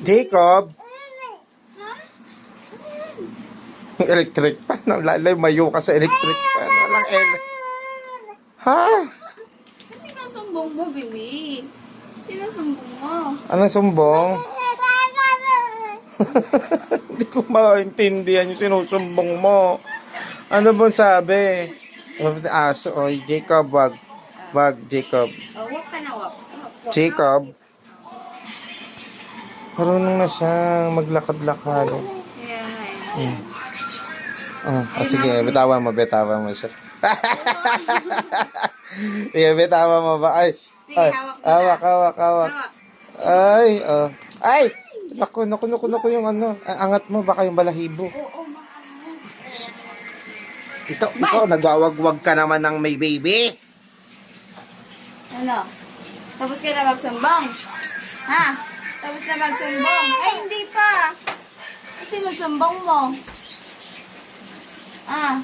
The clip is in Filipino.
Jacob. Electric pan. Lalay, mayo ka sa electric pan. Walang Ha? Sinusumbong mo, baby. Sinusumbong mo. Anong sumbong? Hindi ko maintindihan yung sinusumbong mo. Ano ba sabi? Aso, oy, Jacob, wag. Wag, Jacob. Oh, walk ka na, walk. Walk. Jacob. Marunong na siyang maglakad-lakad. Kaya nga eh. Sige, bitawan mo siya. Sige, bitawan mo ba? Ay, Sige, ay, hawak mo na. hawak. Ay, ay! Naku, yung ano. Angat mo, baka yung balahibo. Oo, makano. Ikaw, nagwawag-wag ka naman ng may baby. Ano? Tapos ka na magsumbong? Ha? Tapos na magsumbong? Ay, hindi pa. Kasi magsumbong mo. Ah.